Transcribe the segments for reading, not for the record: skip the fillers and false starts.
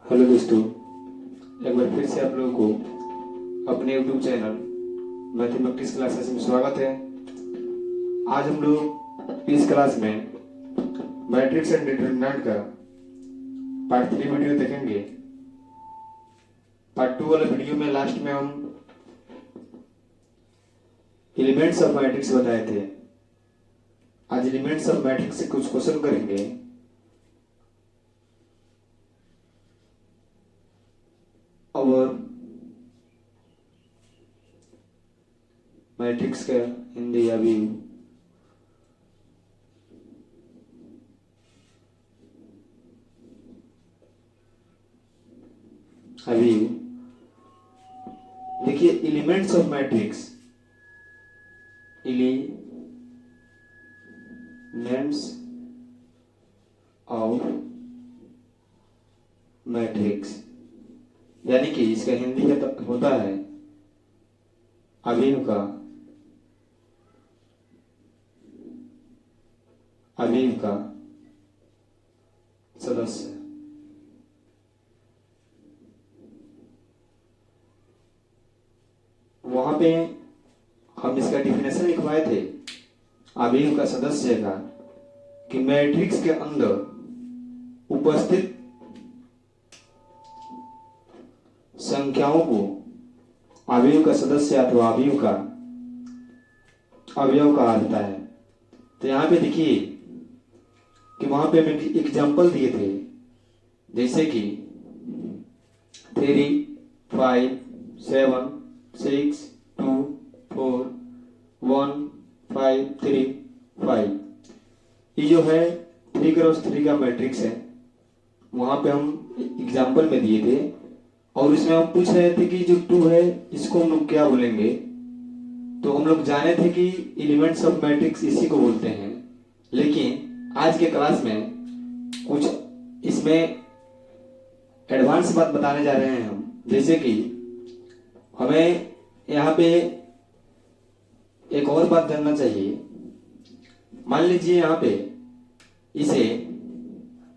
Hello दोस्तों, एक बार फिर से आप लोगों को अपने YouTube चैनल मैथमेटिक्स क्लासेस में स्वागत है। आज हम लोग इस क्लास में मैट्रिक्स एंड डिटरमिनेंट का पार्ट 3 वीडियो देखेंगे। पार्ट 2 वाले वीडियो में लास्ट में हम एलिमेंट्स ऑफ मैट्रिक्स बताए थे। आज एलिमेंट्स ऑफ मैट्रिक्स से कुछ क्वेश्चन करेंगे। और मैट्रिक्स का हिंदी अभी देखिए, elements of matrix, elements of matrix यानी कि इसका हिंदी होता है अवीव का सदस्य। वहां पे हम इसका डिफिनेशन लिखवाए थे अवीव का सदस्य का, कि मैट्रिक्स के अंदर उपस्थित संख्याओं को अवयव का सदस्य अथवा अवयव कहा जाता है। तो यहाँ पे देखिए कि वहां पे हमें एग्जाम्पल दिए थे, जैसे कि 3, 5, 7, 6, 2, 4, 1, 5, 3, 5। ये जो है 3x3 का मैट्रिक्स है। वहां पे हम एग्जाम्पल में दिए थे और इसमें हम पूछ रहे थे कि जो 2 है इसको हम लोग क्या बोलेंगे। तो हम लोग जाने थे कि एलिमेंट्स ऑफ मैट्रिक्स इसी को बोलते हैं, लेकिन आज के क्लास में कुछ इसमें एडवांस बात बताने जा रहे हैं हम। जैसे कि हमें यहाँ पे एक और बात जानना चाहिए। मान लीजिए यहाँ पे इसे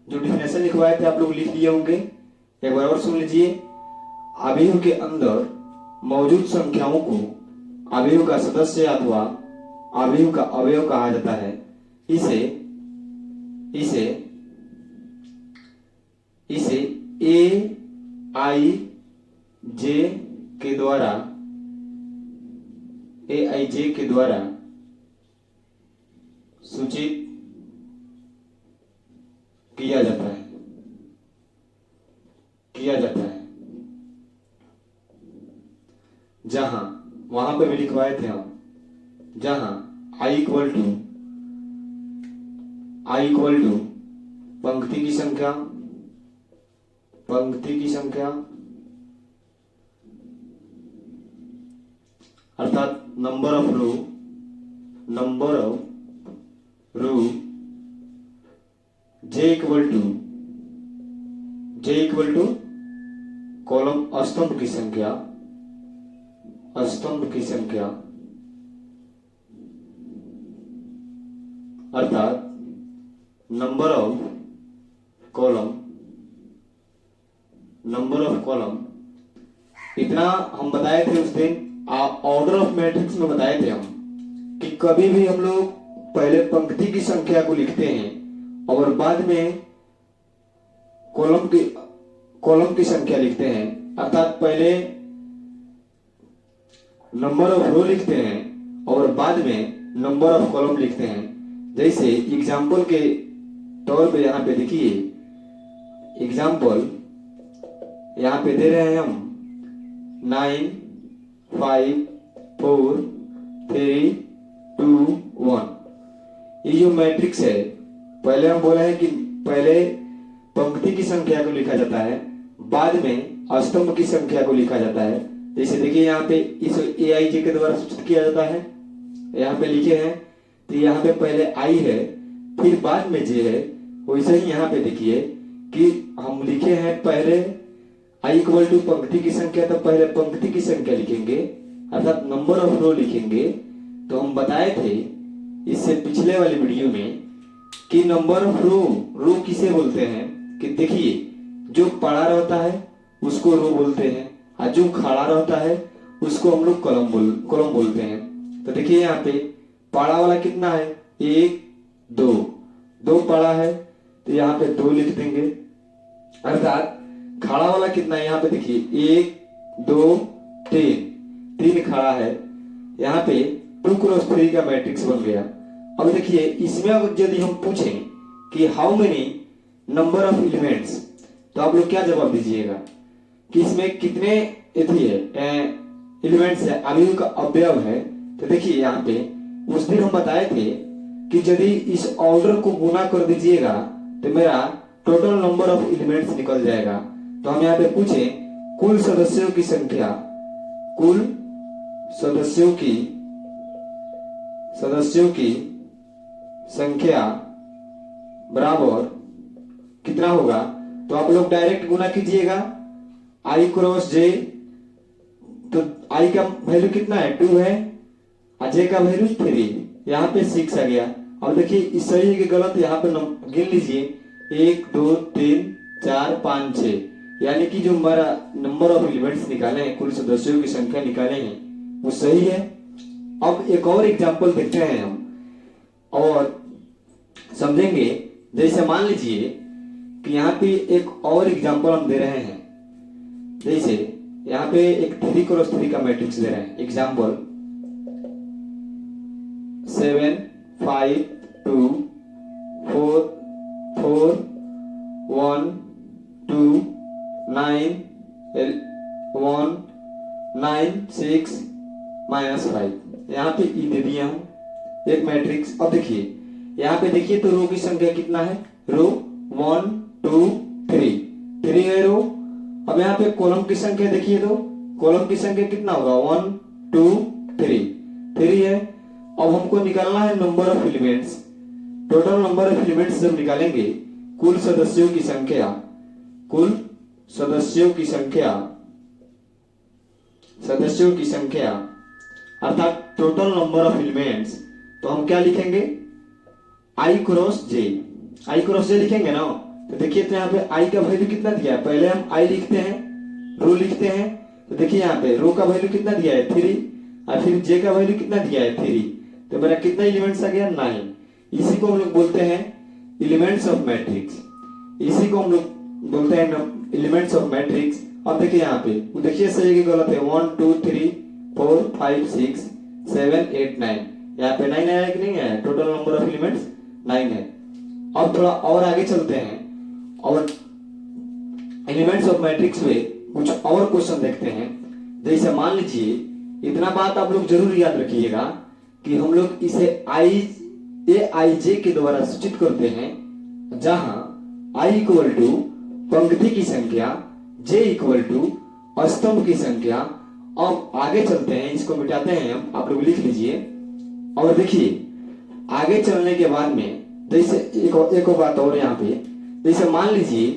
जो डिफिनेशन लिखवाए थे आप लोग लिख लिए होंगे, एक बार और सुन लीजिए। अवयव के अंदर मौजूद संख्याओं को अवयव का सदस्य अथवा अवयव का अवयव कहा जाता है। इसे ए आई जे के द्वारा सूचित किया जाता है जहां वहां पे भी लिखवाए थे हम, जहां i इक्वल टू पंक्ति की संख्या अर्थात number of row, j equal to column स्तंभ की संख्या अर्थात नंबर ऑफ कॉलम। इतना हम बताए थे उस दिन ऑर्डर ऑफ मैट्रिक्स में बताए थे हम कि कभी भी हम लोग पहले पंक्ति की संख्या को लिखते हैं और बाद में कॉलम की संख्या लिखते हैं। अर्थात पहले नंबर ऑफ रो लिखते हैं और बाद में नंबर ऑफ कॉलम लिखते हैं। जैसे एग्जाम्पल के तौर पे यहाँ पे देखिए, एग्जाम्पल यहाँ पे दे रहे हैं हम 9, 5, 4, 3, 2, 1। ये जो मैट्रिक्स है, पहले हम बोले हैं कि पहले पंक्ति की संख्या को लिखा जाता है, बाद में स्तंभ की संख्या को लिखा जाता है। जैसे देखिए यहाँ पे इस ए आई जे के द्वारा सूचित किया जाता है, यहाँ पे लिखे हैं। तो यहाँ पे पहले आई है फिर बाद में जे है। वैसे ही यहाँ पे देखिए कि हम लिखे हैं पहले आई इक्वल टू पंक्ति की संख्या, तो पहले पंक्ति की संख्या लिखेंगे अर्थात नंबर ऑफ रो लिखेंगे। तो हम बताए थे इससे पिछले वाले वीडियो में कि नंबर ऑफ रो किसे बोलते हैं। कि देखिए जो पड़ा रहता है उसको रो बोलते हैं, और जो खड़ा रहता है उसको हम लोग कॉलम बोलते हैं। तो देखिए यहाँ पे पड़ा वाला कितना है, 1 2, 2 पड़ा है तो यहाँ पे 2 लिख देंगे। अर्थात खड़ा वाला कितना है, यहाँ पे देखिए 1 2 3, 3 खड़ा है। यहाँ पे 2 क्रॉस 3 का मैट्रिक्स बन गया। अब देखिए इसमें अगर यदि हम पूछें कि how many number of elements, तो आप लोग क्या जवाब दीजिएगा कि इसमें कितने एलिमेंट्स है, अवयव का अवयव है। तो देखिए यहाँ पे उस दिन हम बताए थे कि यदि इस ऑर्डर को गुना कर दीजिएगा तो मेरा टोटल नंबर ऑफ एलिमेंट्स निकल जाएगा। तो हम यहाँ पे पूछे कुल सदस्यों की संख्या, कुल सदस्यों की संख्या बराबर कितना होगा, तो आप लोग डायरेक्ट गुना कीजिएगा i क्रॉस j। तो i का वैल्यू कितना है, 2 है, और j का वैल्यू 3, यहाँ पे 6 आ गया। अब देखिए इस सही के गलत यहाँ पे गिन लीजिए, 1 2 3 4 5 6, यानी कि जो हमारा नंबर ऑफ एलिमेंट्स निकाले हैं, कुल सदस्यों की संख्या निकाले हैं, वो सही है। अब एक और एग्जांपल देखते हैं हम और समझेंगे। जैसे मान लीजिए कि यहाँ पे एक और एग्जांपल हम दे रहे हैं, जैसे यहाँ पे एक 3 क्रॉस 3 का मैट्रिक्स दे रहे हैं। एग्जांपल 7 5 2 4 4 1 2 9 1 9 6 -5, यहाँ पे ई दे दिया हूं एक मैट्रिक्स। अब देखिए यहाँ पे देखिए तो रो की संख्या कितना है, रो 1 2 3 है रो। अब यहाँ पे कॉलम की संख्या देखिए, तो कॉलम की संख्या कितना होगा, 1 2 3 है। अब हमको निकालना है number of elements. Total number of elements जब निकालेंगे, कुल सदस्यों की संख्या अर्थात टोटल नंबर ऑफ एलिमेंट्स, तो हम क्या लिखेंगे, i क्रॉस j लिखेंगे ना। तो देखिए तो यहाँ पे i का वैल्यू कितना दिया है, पहले हम i लिखते हैं, रो लिखते हैं। तो देखिए यहाँ पे रो का वैल्यू कितना दिया है, 3, और फिर j का वैल्यू कितना दिया है, 3। तो मेरा कितना एलिमेंट्स आ गया, 9। इसी को हम लोग बोलते हैं एलिमेंट्स ऑफ मैट्रिक्स, इसी को हम लोग बोलते हैं एलिमेंट्स ऑफ मैट्रिक्स। अब देखिए यहाँ पे देखिए सही कि गलत है, 1 2 3 4 5 6 7 8 9, यहाँ पे 9 आया कि नहीं है, टोटल नंबर ऑफ एलिमेंट्स 9 है। अब थोड़ा और आगे चलते हैं और एलिमेंट्स ऑफ मैट्रिक्स में कुछ और क्वेश्चन देखते हैं। जैसे मान लीजिए, इतना बात आप लोग जरूर याद रखिएगा कि हम लोग इसे आई जे के द्वारा सूचित करते हैं, जहां i इक्वल टू पंक्ति की संख्या, j इक्वल टू स्तंभ की संख्या। अब आगे चलते हैं, इसको मिटाते हैं हम, आप लोग लिख लीजिए। और देखिए आगे चलने के बाद में जैसे एक बात और यहाँ पे, जैसे मान लीजिए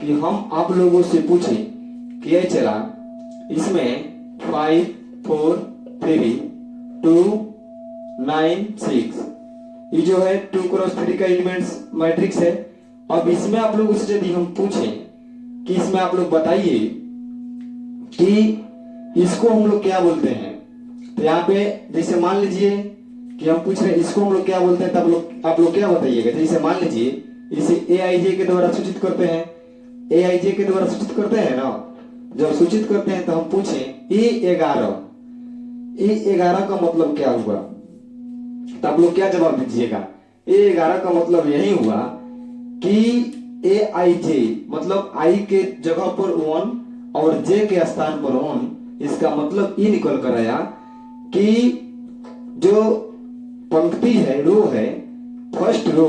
कि हम आप लोगों से पूछें कि ये चला इसमें 5 4 3 2 9 6, ये जो है 2 क्रॉस 3 का एलिमेंट्स मैट्रिक्स है। अब इसमें आप लोगों से यदि हम पूछें कि इसमें आप लोग बताइए कि इसको हम लोग क्या बोलते हैं, तो यहाँ पे जैसे मान लीजिए कि हम पूछ रहे हैं इसको हम लोग क्या बोलते हैं, तब आप लोग क्या बताइएगा। जैसे मान लीजिए इसे aij के द्वारा सूचित करते हैं, aij के द्वारा सूचित करते हैं ना। जब सूचित करते हैं तो हम पूछें A11 का मतलब क्या हुआ, तो आप लोग क्या जवाब दीजिएगा। A11 का मतलब यही हुआ कि aij मतलब i के जगह पर 1 और j के स्थान पर 1, इसका मतलब ये निकल कर आया कि जो पंक्ति है, रो है, फर्स्ट रो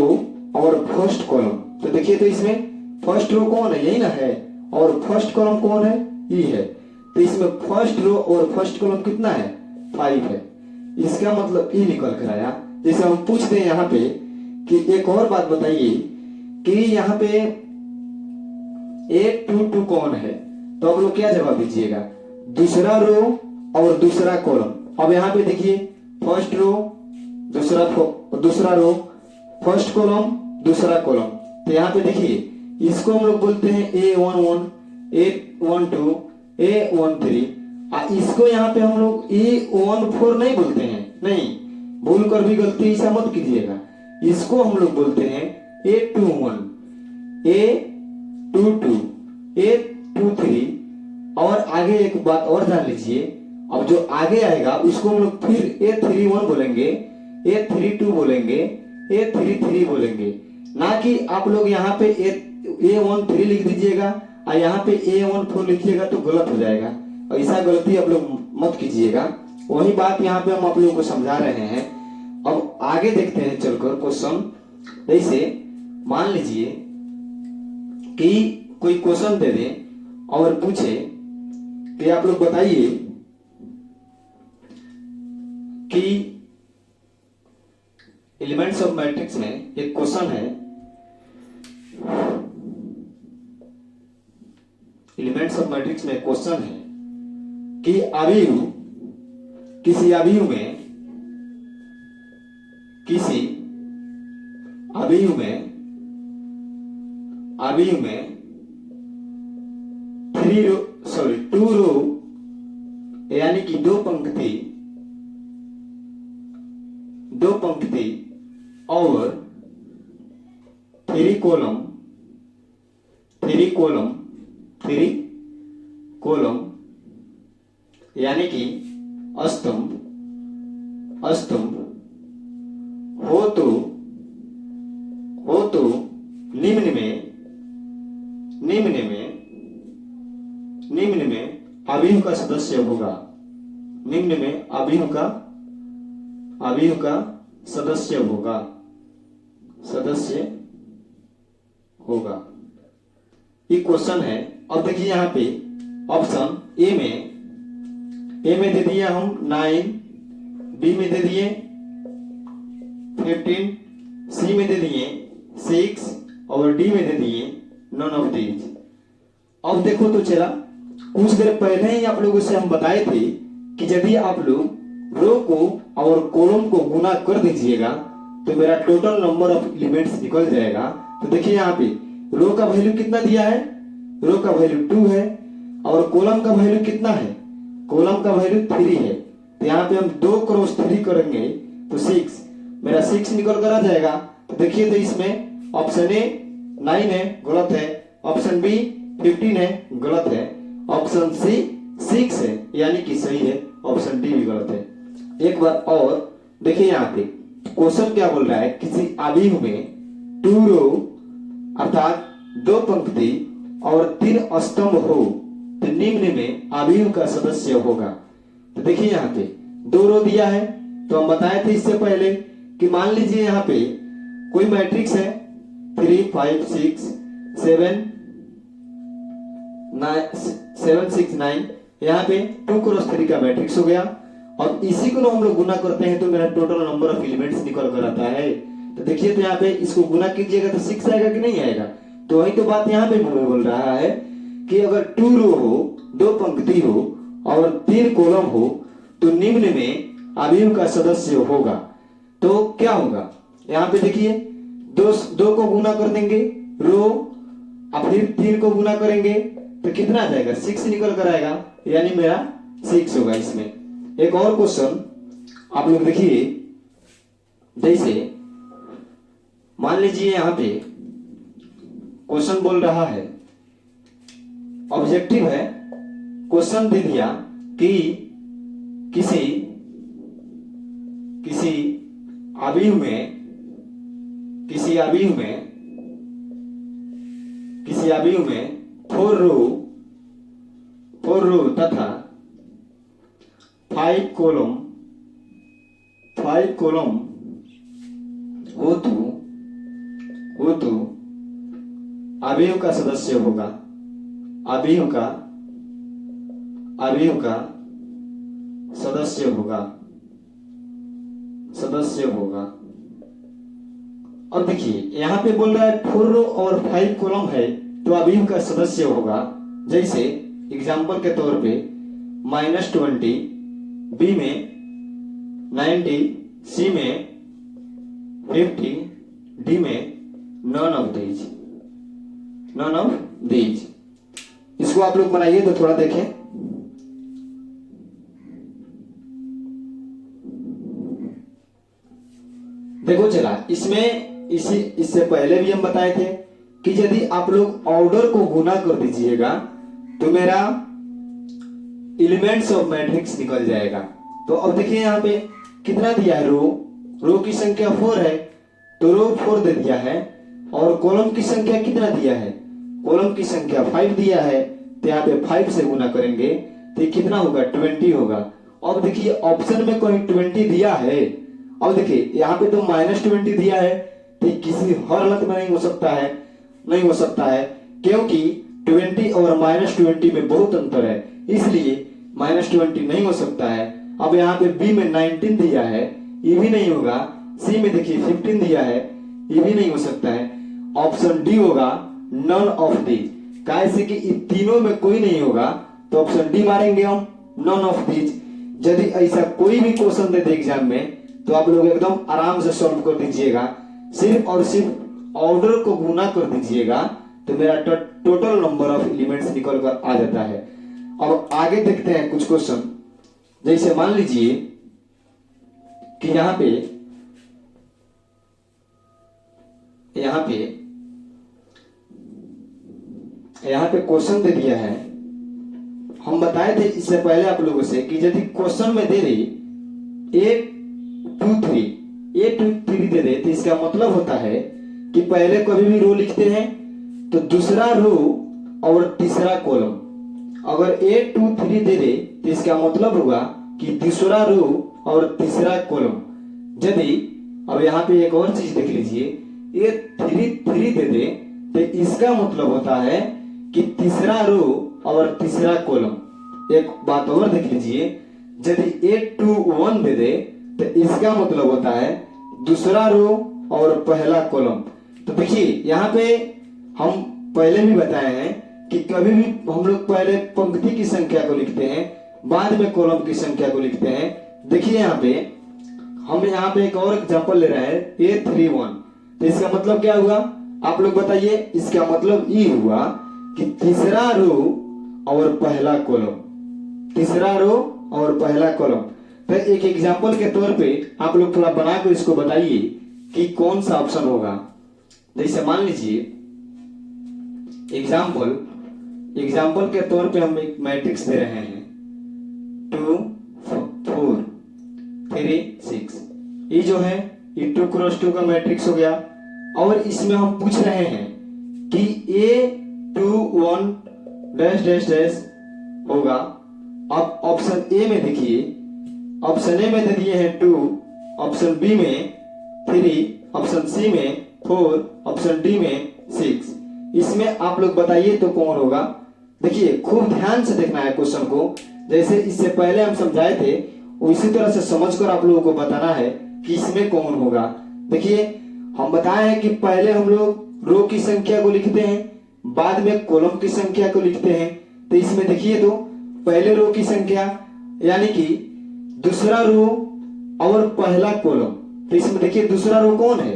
और फर्स्ट कॉलम। तो देखिए तो इसमें फर्स्ट रो कौन है, यही ना है, और फर्स्ट कॉलम कौन है, ये है। तो इसमें फर्स्ट रो और फर्स्ट कॉलम कितना है, 5 है। इसका मतलब ये निकल कर आया। जैसे हम पूछते हैं यहाँ पे कि एक और बात बताइए कि यहाँ पे 8 2 2 कौन है, तो आप लोग क्या जवाब दीजिएगा, दूसरा रो और दूसरा कॉलम। अब यहाँ पे देखिए फर्स्ट रो दूसरा रो, फर्स्ट कॉलम दूसरा कॉलम। तो यहाँ पे देखिए इसको हम लोग बोलते हैं A11, A12, A13। इसको यहाँ पे हम लोग A14 नहीं बोलते हैं, नहीं, भूल कर भी गलती ऐसा मत कीजिएगा। इसको हम लोग बोलते हैं A21, A22, A23। और आगे एक बात और जान लीजिए, अब जो आगे आएगा उसको हम लोग फिर A31 बोलेंगे, A32 बोलेंगे, A33 बोलेंगे। ना कि आप लोग यहाँ पे A13 लिख दीजिएगा और यहाँ पे A14 लिखिएगा तो गलत हो जाएगा। और ऐसा गलती आप लोग मत कीजिएगा। वही बात यहाँ पे हम आप लोगों को समझा रहे हैं। अब आगे देखते हैं चलकर क्वेश्चन। जैसे मान लीजिए कि कोई क्वेश्चन दे दें और पूछे कि आप लोग बताइए कि एलिमेंट्स ऑफ मैट्रिक्स में एक क्वेश्चन है, एलिमेंट्स ऑफ मैट्रिक्स में क्वेश्चन है कि अवयव किसी अवयव में, किसी अवयव में, अवयव में 2 रो यानी कि दो पंक्ति और 3 कॉलम यानी कि स्तंभ हो तो निम्न में अवयव का सदस्य होगा। निम्न में अवयव का सदस्य होगा। ये क्वेश्चन है। अब देखिए यहाँ पे ऑप्शन ए में दे दिया हम 9, बी में दे दिए 15, सी में दे दिए 6 और डी में दे दिए नॉन ऑफ दीज। अब देखो तो चला, कुछ देर पहले ही आप लोगों से हम बताए थे कि यदि आप लोग रो को और कॉलम को गुना कर दीजिएगा तो मेरा टोटल नंबर ऑफ एलिमेंट्स निकल जाएगा। तो देखिए यहाँ पे रो का वैल्यू कितना दिया है, रो का वैल्यू 2 है और कॉलम का वैल्यू कितना है, कॉलम का वैल्यू 3 है। तो यहाँ पे हम 2 क्रॉस 3 करेंगे तो 6, मेरा 6 निकल कर आ जाएगा। तो देखिए तो इसमें ऑप्शन ए 9 है, गलत है। ऑप्शन बी 15 है, गलत है। ऑप्शन सी 6 है, यानी कि सही है। ऑप्शन डी भी गलत है। एक बार और देखिए यहाँ पे क्वेश्चन क्या बोल रहा है, किसी अवयव में 2 रो अर्थात 2 पंक्ति और 3 स्तंभ हो तो निम्न में अवयव का सदस्य होगा। तो देखिए यहाँ पे 2 रो दिया है, तो हम बताए थे इससे पहले कि मान लीजिए यहाँ पे कोई मैट्रिक्स है 3 5 6 7 6 9, यहाँ पे 2 क्रॉस 3 का मैट्रिक्स हो गया। और इसी को हम लोग गुना करते हैं तो मेरा टोटल नंबर ऑफ एलिमेंट्स निकल कर आता है। तो देखिए तो यहाँ पे इसको गुना कीजिएगा तो 6 आएगा कि नहीं आएगा। तो वही तो बात यहाँ पे बोल रहा है कि अगर 2 रो हो, 2 पंक्ति हो और 3 कॉलम हो तो निम्न में अवयव का सदस्य होगा। तो क्या होगा, यहाँ पे देखिए 2 को गुना कर देंगे रो, अब फिर 3 को गुना करेंगे तो कितना आ जाएगा, 6 निकल कर आएगा, यानी मेरा 6 होगा इसमें। एक और क्वेश्चन आप लोग देखिए, जैसे मान लीजिए यहाँ पे क्वेश्चन बोल रहा है, ऑब्जेक्टिव है, क्वेश्चन दे दिया कि किसी अवयव में 4 रो तथा 5 कॉलम हो तो अवयव का सदस्य होगा। अवयव का सदस्य होगा। और देखिए यहाँ पे बोल रहा है 4 रो और 5 कॉलम है तो अवयव का सदस्य होगा। जैसे एग्जांपल के तौर पे -20, बी में 90, सी में 50, डी में none of these. None of these. इसको आप लोग बनाइए तो थोड़ा देखें। देखो चला, इसमें इससे पहले भी हम बताए थे कि यदि आप लोग ऑर्डर को गुना कर दीजिएगा तो मेरा एलिमेंट्स ऑफ मैट्रिक्स निकल जाएगा। तो अब देखिए यहाँ पे कितना दिया है, रो की संख्या 4 है तो रो 4 दे दिया है, और कॉलम की संख्या कितना दिया है, कॉलम की संख्या 5 दिया है, तो यहाँ पे 5 से गुना करेंगे तो ये कितना होगा, 20 होगा। अब देखिए ऑप्शन में कहीं 20 दिया है, अब देखिए यहाँ पे तो -20 दिया है, तो किसी हर हालत में नहीं हो सकता है, नहीं हो सकता है, क्योंकि 20 और -20 में बहुत अंतर है, इसलिए -20 नहीं हो सकता है। अब यहाँ पे बी में 19 दिया है, ये भी नहीं होगा। सी में देखिए 15 दिया है, ये भी नहीं हो सकता है। ऑप्शन डी होगा, नन ऑफ दीज। कैसे कि इन तीनों में कोई नहीं होगा, तो ऑप्शन डी मारेंगे हम, नन ऑफ दीज। यदि ऐसा कोई भी क्वेश्चन दे दे एग्जाम में तो आप लोग एकदम आराम से सॉल्व कर दीजिएगा, सिर्फ और सिर्फ ऑर्डर को गुना कर दीजिएगा तो मेरा टोटल नंबर ऑफ एलिमेंट्स निकल कर आ जाता है। अब आगे देखते हैं कुछ क्वेश्चन। जैसे मान लीजिए कि यहाँ पे क्वेश्चन दे दिया है। हम बताए थे इससे पहले आप लोगों से कि यदि क्वेश्चन में दे दे 8 2 3 दे दे तो इसका मतलब होता है कि पहले कभी भी रो लिखते हैं तो दूसरा रो और तीसरा कॉलम, अगर 8 2 3 दे दे तो इसका मतलब होगा कि दूसरा रो और तीसरा कॉलम। यदि अब यहाँ पे एक और चीज देख लीजिए, 8 3 दे दे तो इसका मतलब होता है कि तीसरा रो और तीसरा कॉलम। एक बात और देख लीजिए, यदि 8 2 1 दे दे तो इसका मतलब होता है दूसरा रो और पहला कॉलम। तो देखिए यहाँ पे हम पहले भी बताए हैं कि कभी भी हम लोग पहले पंक्ति की संख्या को लिखते हैं, बाद में कॉलम की संख्या को लिखते हैं। देखिए हम यहाँ पे एक और एग्जांपल ले रहे हैं, 8 3 1, तो इसका मतलब क्या हुआ आप लोग बताइए। इसका मतलब ये हुआ कि तीसरा रो और पहला कॉलम, तीसरा रो और पहला कॉलम। तो एक एग्जांपल के तौर पे आप लोग थोड़ा बना कर इसको बताइए कि कौन सा ऑप्शन होगा। जैसे मान लीजिए एग्जांपल के तौर पे हम एक मैट्रिक्स दे रहे हैं 2 4 3 6। ये जो है ये 2 क्रॉस 2 का मैट्रिक्स हो गया, और इसमें हम पूछ रहे हैं कि A 2 1 डैश डैश डैश होगा। अब ऑप्शन ए में देखिए, ऑप्शन ए में दे दिए हैं 2, ऑप्शन बी में 3, ऑप्शन सी में 4, ऑप्शन डी में 6। इसमें आप लोग बताइए तो कौन होगा। देखिए खूब ध्यान से देखना है क्वेश्चन को, जैसे इससे पहले हम समझाए थे उसी तरह से समझकर आप लोगों को बताना है कि इसमें कौन होगा। देखिए हम बताए हैं कि पहले हम लोग रो की संख्या को लिखते हैं, बाद में कॉलम की संख्या को लिखते हैं। तो इसमें देखिए तो पहले रो की संख्या यानी कि दूसरा रो और पहला कॉलम, तो इसमें देखिए दूसरा रो कौन है,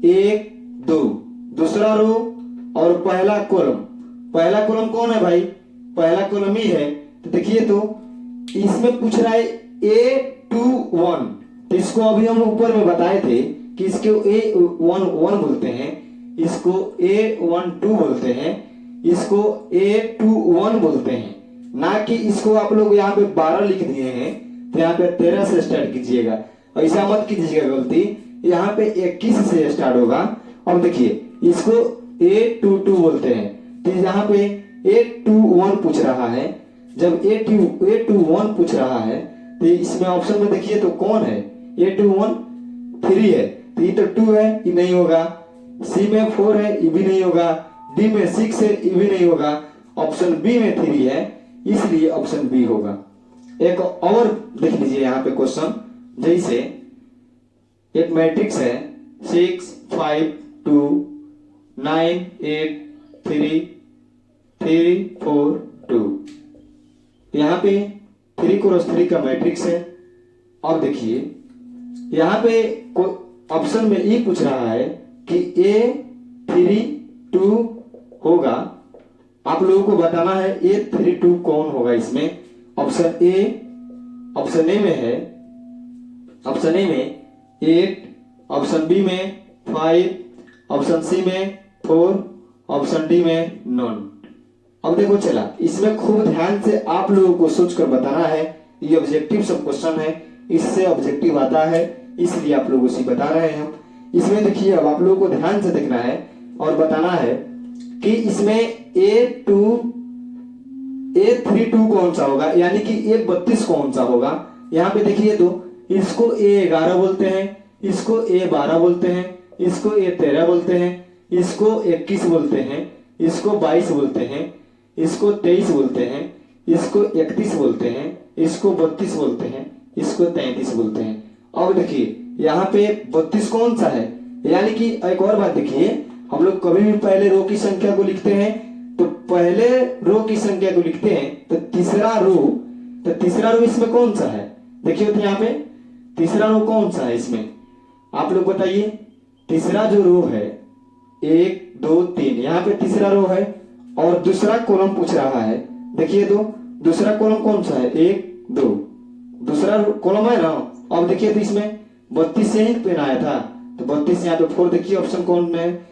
1 2, दूसरा रो और पहला कॉलम। पहला कॉलम कौन है भाई, पहला कॉलम ही है। तो देखिए तो इसमें पूछ रहा है A 2 1, तो इसको अभी हम ऊपर में बताए थे कि इसको A 1 1 बोलते हैं, इसको A1 2 बोलते हैं, इसको A2 1 बोलते हैं, ना कि इसको आप लोग यहाँ पे 12 लिख दिए हैं तो यहाँ पे 13 से स्टार्ट कीजिएगा। ऐसा मत कीजिएगा गलती, यहाँ पे 21 से स्टार्ट होगा। अब देखिए इसको A2 2 बोलते हैं, तो यहाँ पे A2 1 पूछ रहा है। जब A2 1 पूछ रहा है तो इसमें ऑप्शन में देखिए तो कौन है, A2 1 3 है, तो ये तो 2 है, ये नहीं होगा। सी में 4 है, ये भी नहीं होगा। डी में 6 है, ये भी नहीं होगा। ऑप्शन बी में 3 है, इसलिए ऑप्शन बी होगा। एक और देख लीजिए यहाँ पे क्वेश्चन, जैसे एक मैट्रिक्स है 6 5 2 9 8 3 3 4 2। यहाँ पे 3 क्रॉस 3 का मैट्रिक्स है। अब देखिए यहाँ पे ऑप्शन में ये पूछ रहा है कि A 3 2 होगा, आप लोगों को बताना है A32 कौन होगा इसमें। ऑप्शन ए में है, ऑप्शन ए में 8, ऑप्शन बी में 5, ऑप्शन सी में 4, ऑप्शन डी में नॉन। अब देखो चला, इसमें खूब ध्यान से आप लोगों को सोचकर बताना है। ये ऑब्जेक्टिव सब क्वेश्चन है, इससे ऑब्जेक्टिव आता है, इसलिए आप लोगों से बता रहे हैं हम। इसमें देखिए, अब आप लोगों को ध्यान से देखना है और बताना है कि इसमें A32 कौन सा होगा, यानी कि A32 कौन सा होगा। यहाँ पे देखिए तो इसको A11 बोलते हैं, इसको A12 बोलते हैं, इसको A13 बोलते हैं, इसको 21 बोलते हैं, इसको 22 बोलते हैं, इसको 23 बोलते हैं, इसको 31 बोलते हैं, इसको 32 बोलते हैं, इसको 33 बोलते हैं। अब देखिए यहाँ पे 32 कौन सा है, यानी कि एक और बात देखिए, हम लोग कभी भी पहले रो की संख्या को लिखते हैं तो पहले रो की संख्या को लिखते हैं तो तीसरा रो इसमें कौन सा है। देखिए तो यहाँ पे तीसरा रो कौन सा है इसमें, आप लोग बताइए। तीसरा जो रो है 1 2 3, यहाँ पे तीसरा रो है और दूसरा कॉलम पूछ रहा है। देखिए तो दूसरा कॉलम कौन सा है, 1 2, दूसरा कॉलम है ना। अब देखिए तो इसमें 32 से ही पेन आया था, तो 32 यहाँ पे 4। देखिए ऑप्शन कौन में है,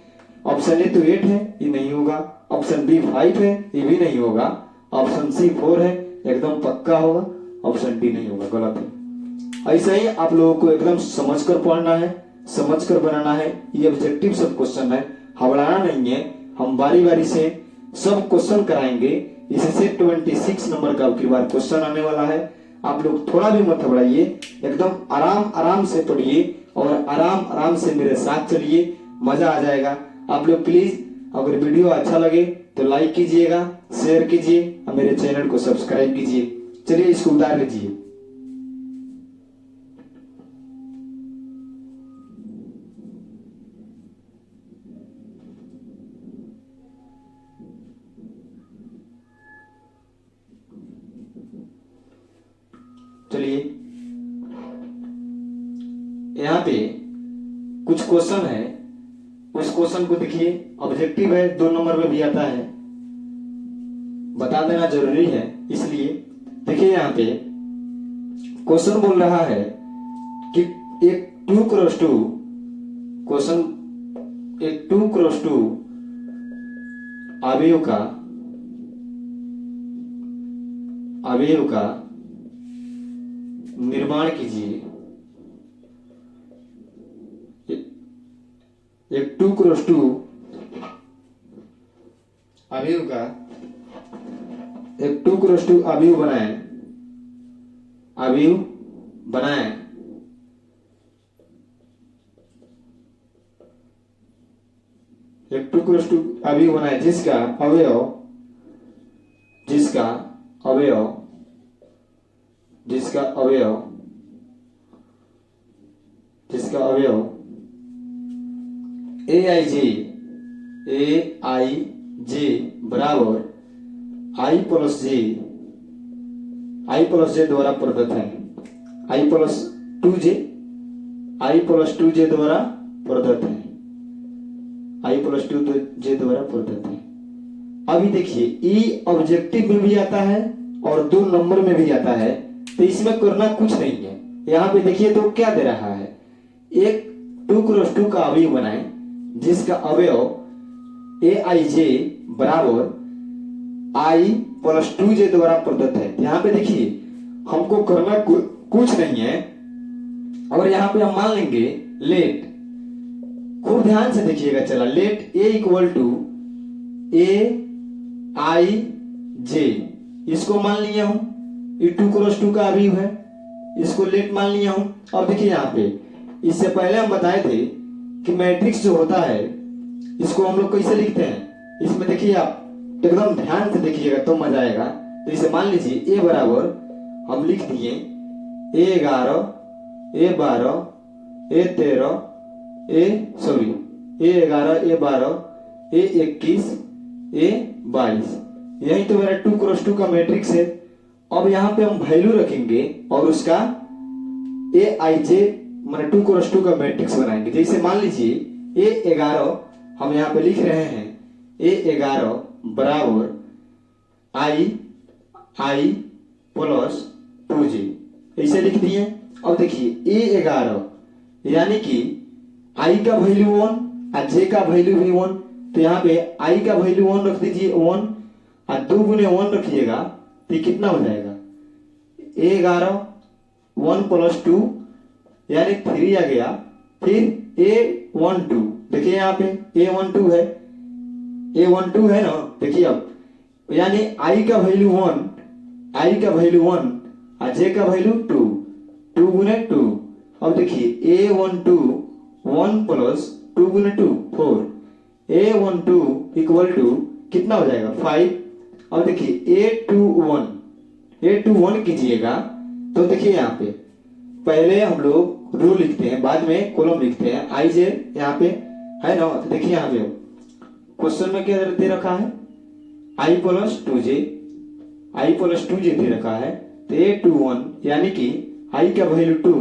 ऑप्शन ए तो 8 है, ये नहीं होगा। ऑप्शन बी 5 है, ये भी नहीं होगा। ऑप्शन सी 4 है, एकदम पक्का होगा। ऑप्शन डी नहीं होगा, गलत है। ऐसा ही आप लोगों को एकदम समझकर पढ़ना है, समझकर बनाना है। ये ऑब्जेक्टिव सब क्वेश्चन है, हबड़ाना नहीं है। हम बारी बारी से सब क्वेश्चन कराएंगे। इससे 26 नंबर का अब की बार क्वेश्चन आने वाला है। आप लोग थोड़ा भी मत घबराइए, एकदम आराम आराम से पढ़िए और आराम आराम से मेरे साथ चलिए, मजा आ जाएगा। आप लोग प्लीज अगर वीडियो अच्छा लगे तो लाइक कीजिएगा, शेयर कीजिए और मेरे चैनल को सब्सक्राइब कीजिए। चलिए इसको उतार लीजिए। चलिए यहाँ पे कुछ क्वेश्चन है, उस क्वेश्चन को देखिए। ऑब्जेक्टिव है, 2 नंबर में भी आता है, बता देना जरूरी है। इसलिए देखिए यहाँ पे क्वेश्चन बोल रहा है कि एक 2x2 क्वेश्चन, एक 2x2 अवयव का निर्माण कीजिए। एक 2x2 अवयव का, एक 2x2 अवयव बनाए, एक 2x2 अवयव बनाए जिसका अवयव aij बराबर i प्लस जे द्वारा प्रदत्त है। i प्लस 2j द्वारा प्रदत्त है, i प्लस 2j द्वारा प्रदत्त है। अभी देखिए ई ऑब्जेक्टिव में भी आता है और 2 नंबर में भी आता है, तो इसमें करना कुछ नहीं है। यहाँ पे देखिए तो क्या दे रहा है, एक 2x2 का अवयव बनाए जिसका अवयव aij बराबर i प्लस 2j द्वारा प्रदत्त है। यहाँ पे देखिए हमको करना कुछ नहीं है और यहाँ पे हम मान लेंगे लेट, खूब ध्यान से देखिएगा। चला, let a equal to aij, इसको मान लिया हूं, ये 2x2 का अवयव है, इसको लेट मान लिया हूं। अब देखिए यहाँ पे इससे पहले हम बताए थे कि मैट्रिक्स जो होता है इसको हम लोग कैसे लिखते हैं। इसमें देखिए आप एकदम ध्यान से देखिएगा तो मजा आएगा। तो इसे मान लीजिए a बराबर हम लिख दिए A11 A12 A13 A11 A12 A21 A22, यही तो मेरा 2x2 का मैट्रिक्स है। अब यहाँ पे हम वैल्यू रखेंगे और उसका aij मैंने 2x2 का मैट्रिक्स बनाएंगे। जैसे मान लीजिए A11 हम यहाँ पे लिख रहे हैं A11 बराबर I प्लस 2J, ऐसे लिख दिए। अब देखिए A11 यानी कि I का वैल्यू 1 और J का वैल्यू भी 1, तो यहाँ पे I का वैल्यू 1 रख दीजिए 1 और 2 गुने 1 रखिएगा तो ये कितना हो जाएगा A11 1 प्लस 2 यानी 3 आ गया। फिर A12 देखिए यहाँ पे A12 है ना, देखिए अब यानी I का वैल्यू 1 और J का वैल्यू 2 गुने 2। अब देखिए A12 1 प्लस 2 गुने 2 4, A12 इक्वल टू कितना हो जाएगा 5। अब देखिए A21 कीजिएगा तो देखिए यहाँ पे पहले हम लोग रो लिखते हैं, बाद में कॉलम लिखते हैं। I J यहाँ पे है ना, तो देखिए यहाँ पे क्वेश्चन में क्या दे रखा है I प्लस 2J दे रखा है। तो A21 यानी कि I का वैल्यू 2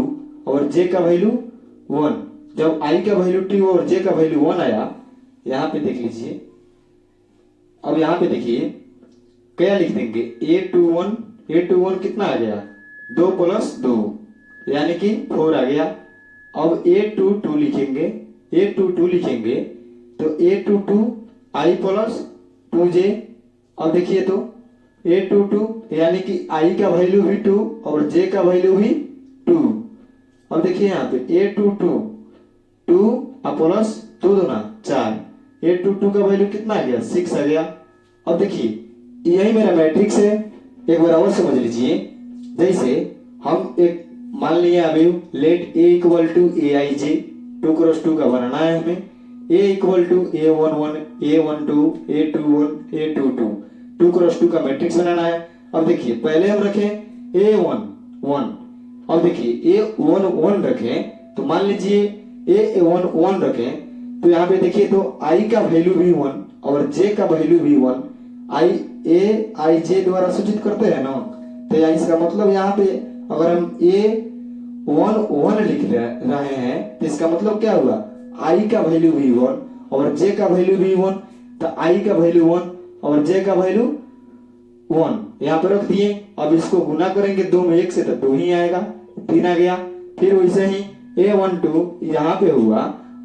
और J का वैल्यू 1। जब I का वैल्यू 2 और J का वैल्यू 1 आया, यहाँ पे देख लीजिए। अब यहाँ पे देखिए क्या लिख देंगे A21 कितना आ गया 2 प्लस 2 यानी कि 4 आ गया। अब A22 लिखेंगे तो A22 I प्लस 2J। अब देखिए तो A22 यानी कि I का वैल्यू भी 2 और J का वैल्यू भी 2। अब देखिए यहाँ पे A22 2 प्लस 2 दूना 4, A22 का वैल्यू कितना आ गया 6 आ गया। अब देखिए यही मेरा मैट्रिक्स है, एक बार और समझ लीजिए। जैसे हम एक मान लिया अभी let A equal to AIJ 2 cross 2 का बनाना है हमें। A equal to A11 A12 A21 A22 2 cross 2 का मैट्रिक्स बनाना है। अब देखिए पहले हम रखें A11। अब देखिए A11 रखें तो मान लीजिए A11 रखें तो यहाँ पे देखिए तो I का वैल्यू भी 1 और J का वैल्यू भी 1। I द्वारा सूचित करते हैं ना, तो इसका मतलब यहाँ पे अगर हम A11 लिख रहे हैं तो इसका मतलब क्या हुआ I का वैल्यू भी 1 और J का वैल्यू भी 1। तो I का वैल्यू 1 और J का वैल्यू 1 यहाँ पे रख दिए। अब इसको गुना करेंगे 2 में 1 से तो 2 ही आएगा, 3 आ गया। फिर वैसे ही A12 यहाँ पे हुआ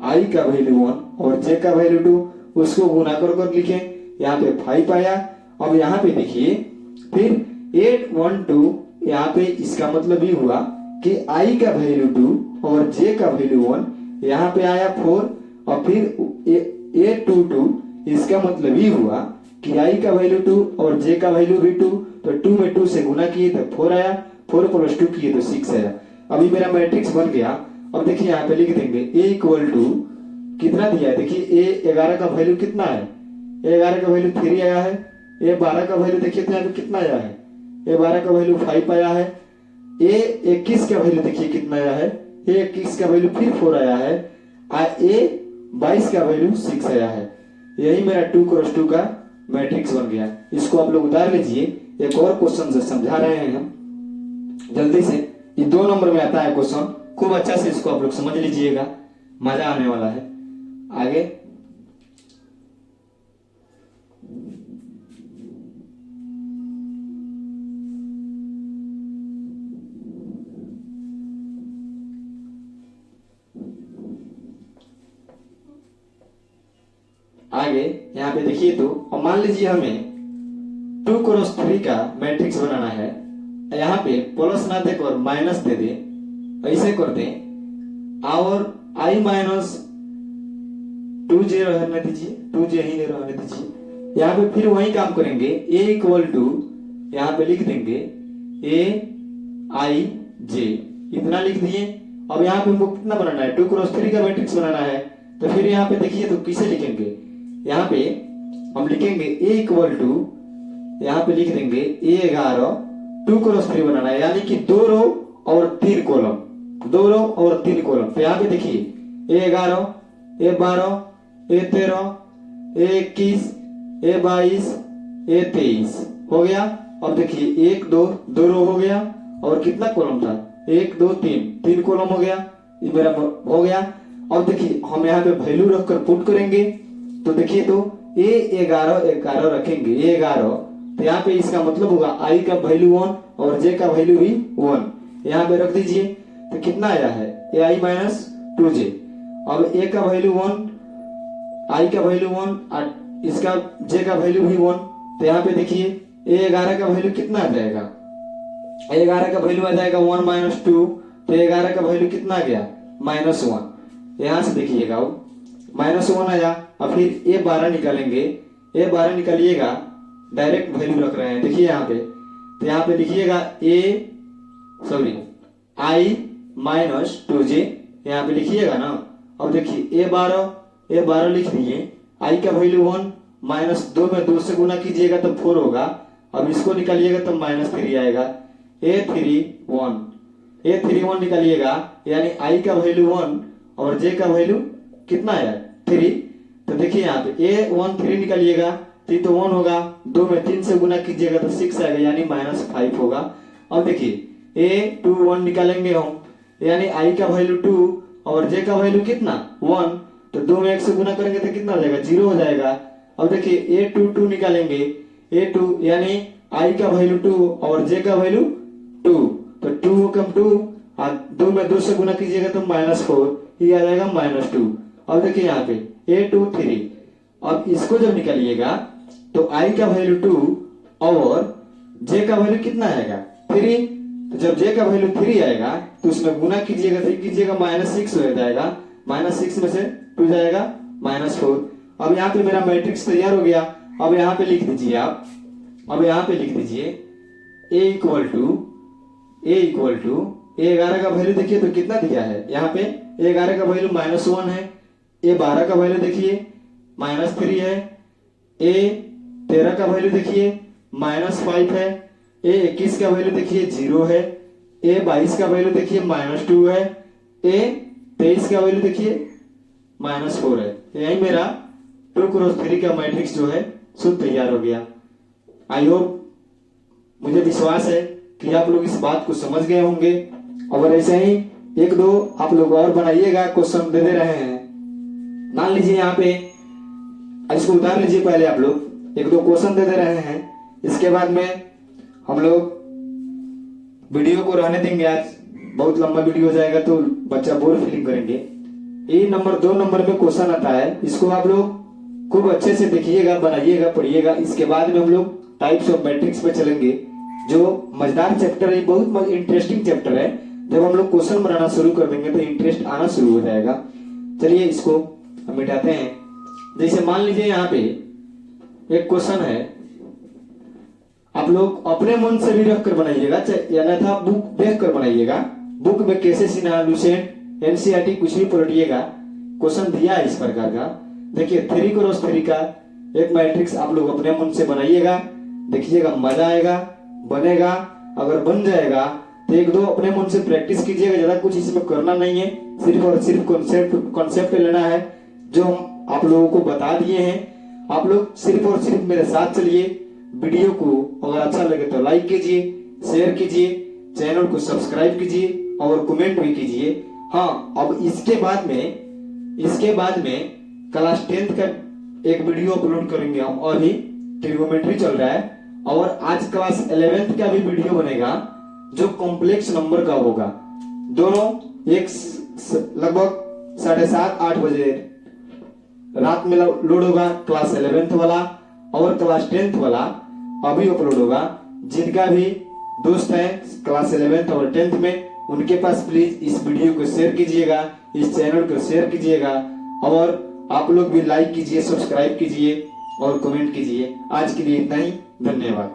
I का वैल्यू 1 और J का वैल्यू 2, उसको गुना कर लिखें, यहाँ पे 5 आया। अब यहाँ पे देखिए फिर 812 यहाँ पे इसका मतलब ये हुआ कि I का वैल्यू 2 और J का वैल्यू 1, यहाँ पे आया 4। और फिर A22 इसका मतलब ये हुआ कि I का वैल्यू 2 और J का वैल्यू भी 2, तो 2 में 2 से गुना किए तो 4 आया, 4 प्लस 2 किए तो 6 आया। अभी मेरा मैट्रिक्स बन गया। अब देखिए यहाँ पे लिख देंगे A इक्वल टू कितना दिया है, देखिए A11 का वैल्यू कितना है, A11 का वैल्यू 3 आया है। A12 का वैल्यू देखिए तो यहाँ पे कितना आया है, A12 का वैल्यू 5 आया है। A21 का वैल्यू देखिए कितना आया है, A21 का वैल्यू फिर 4 आया है। A22 का वैल्यू 6 आया है। यही मेरा 2 क्रॉस 2 का मैट्रिक्स बन गया। इसको आप लोग उतार लीजिए। एक और क्वेश्चन से समझा रहे हैं हम जल्दी से, ये 2 नंबर में आता है क्वेश्चन, खूब अच्छा से इसको आप लोग समझ लीजिएगा, मजा आने वाला है। आगे यहाँ पे देखिए तो, और मान लीजिए हमें 2 क्रॉस 3 का मैट्रिक्स बनाना है। यहाँ पे प्लस ना देकर माइनस दे दे, ऐसे कर दे और I माइनस 2J रहने दीजिए, 2J ही रहने दीजिए। यहाँ पे फिर वही काम करेंगे, A इक्वल टू यहाँ पे लिख देंगे AIJ, इतना लिख दिए। अब यहाँ पे हमको कितना बनाना है, 2 क्रॉस 3 का मैट्रिक्स बनाना है। तो फिर यहाँ पे देखिए तो किसे लिखेंगे, यहाँ पे हम लिखेंगे A इक्वल टू यहाँ पे लिख देंगे A11 2 क्रॉस 3 बनाना है, यानी कि 2 रो और 3 कॉलम, 2 रो और 3 कॉलम। तो यहाँ पे देखिए A11 A12 A13 A21 A22 A23 हो गया। अब देखिए 1 2 2 रो हो गया और कितना कॉलम था 1 2 3 कॉलम हो गया, ये मेरा हो गया। अब देखिए हम यहाँ पे वैल्यू रखकर पुट करेंगे तो देखिए तो ए 11 रखेंगे, ए 11, तो यहाँ पे इसका मतलब होगा आई का वैल्यू 1 और जे का वैल्यू भी 1। यहाँ पे रख दीजिए तो कितना आया है, ए आई माइनस 2j। अब ए का वैल्यू 1, आई का वैल्यू 1 और इसका जे का वैल्यू भी 1, तो यहाँ पे देखिए ए 11 का वैल्यू कितना आ जाएगा, ए 11 का वैल्यू आ जाएगा 1 माइनस 2, तो ए 11 का वैल्यू कितना आ गया, -1। यहाँ से देखिएगा -1 आया। और फिर ए 12 निकालेंगे, ए 12 निकालिएगा, डायरेक्ट वैल्यू रख रहे हैं, देखिए यहाँ पे, तो यहाँ पे लिखिएगा आई माइनस 2j, यहाँ पे लिखिएगा ना। अब देखिए ए 12 लिख दिए, आई का वैल्यू 1 माइनस 2 में 2 से गुना कीजिएगा तो 4 होगा। अब इसको निकालिएगा तो -3 आएगा, A31 निकालिएगा, यानी आई का वैल्यू 1 और जे का वैल्यू कितना आया 3। तो देखिए यहाँ पे A13 निकालिएगा तो 1 होगा, 2 में 3 से गुना कीजिएगा तो 6 आएगा, यानी -5 होगा। अब देखिए A21 निकालेंगे हम, यानी आई का वैल्यू 2 और जे का वैल्यू कितना 1, तो 2 में 1 से गुना करेंगे तो कितना हो जाएगा, 0 हो जाएगा। अब देखिए A22 निकालेंगे, A2 यानी आई का वैल्यू 2 और जे का वैल्यू 2, तो 2 कम 2 और 2 में 2 से गुना कीजिएगा तो -4, ये आ जाएगा -2। अब देखिए यहाँ पे A23, अब इसको जब निकालिएगा तो आई का वैल्यू 2 और जे का वैल्यू कितना आएगा 3, तो जब जे का वैल्यू 3 आएगा तो उसमें गुना कीजिएगा तो कीजिएगा -6 हो जाएगा, -6 में से 2 जाएगा -4। अब यहाँ पे मेरा मैट्रिक्स तैयार हो गया। अब यहाँ पे लिख दीजिए आप, अब यहाँ पे लिख दीजिए ए इक्वल टू A11 का वैल्यू देखिए तो कितना दिया है, यहाँ पे A11 का वैल्यू -1 है, A12 का वैल्यू देखिए -3 है, A13 का वैल्यू देखिए -5 है, A21 का वैल्यू देखिए 0 है, A22 का वैल्यू देखिए -2 है, A23 का वैल्यू देखिए -4 है। यही मेरा 2 क्रॉस 3 का मैट्रिक्स जो है शुद्ध तैयार हो गया। आई होप, मुझे विश्वास है कि आप लोग इस बात को समझ गए होंगे। अगर ऐसे ही 1-2 आप लोग और बनाइएगा, क्वेश्चन दे रहे हैं, मान लीजिए यहाँ पे इसको उतार लीजिए, पहले आप लोग 1-2 क्वेश्चन दे रहे हैं, इसके बाद में हम लोग वीडियो को रहने देंगे, आज बहुत लंबा वीडियो हो जाएगा तो बच्चा बोर फीलिंग करेंगे। ये 2 नंबर में क्वेश्चन आता है, इसको आप लोग खूब अच्छे से देखिएगा, बनाइएगा, पढ़िएगा। इसके बाद में हम लोग टाइप्स ऑफ मैट्रिक्स पे चलेंगे, जो मजेदार चैप्टर है, बहुत इंटरेस्टिंग चैप्टर है। जब हम लोग क्वेश्चन बनाना शुरू कर देंगे तो इंटरेस्ट आना शुरू हो जाएगा। चलिए इसको हम मिटाते हैं। जैसे मान लीजिए यहाँ पे एक क्वेश्चन है, आप लोग अपने मन से भी रख कर बनाइएगा या अन्यथा बुक देख कर बनाइएगा। बुक में कैसे सिन्हा, लुसेंट, एनसीईआरटी कुछ भी पलटिएगा, क्वेश्चन दिया है इस प्रकार का। देखिए 3 क्रॉस 3 का एक मैट्रिक्स आप लोग अपने मन से बनाइएगा, देखिएगा मजा आएगा, बनेगा। अगर बन जाएगा तो 1-2 अपने मन से प्रैक्टिस कीजिएगा, ज्यादा कुछ इसमें करना नहीं है, सिर्फ और सिर्फ कॉन्सेप्ट लेना है जो हम आप लोगों को बता दिए हैं। आप लोग सिर्फ और सिर्फ मेरे साथ चलिए। वीडियो को अगर अच्छा लगे तो लाइक कीजिए, शेयर कीजिए, चैनल को सब्सक्राइब कीजिए और कमेंट भी कीजिए। हाँ, अब इसके बाद में क्लास 10th का एक वीडियो अपलोड करेंगे हम, और भी ट्रिगोमेट्री चल रहा है, और आज क्लास 11th का भी वीडियो बनेगा जो कॉम्प्लेक्स नंबर का होगा। दोनों एक लगभग 7:30-8 बजे रात में लोड होगा, क्लास 11th वाला और क्लास 10th वाला अभी अपलोड होगा। जिनका भी दोस्त है क्लास 11th और 10th में, उनके पास प्लीज इस वीडियो को शेयर कीजिएगा, इस चैनल को शेयर कीजिएगा, और आप लोग भी लाइक कीजिए, सब्सक्राइब कीजिए और कमेंट कीजिए। आज के लिए इतना ही, धन्यवाद।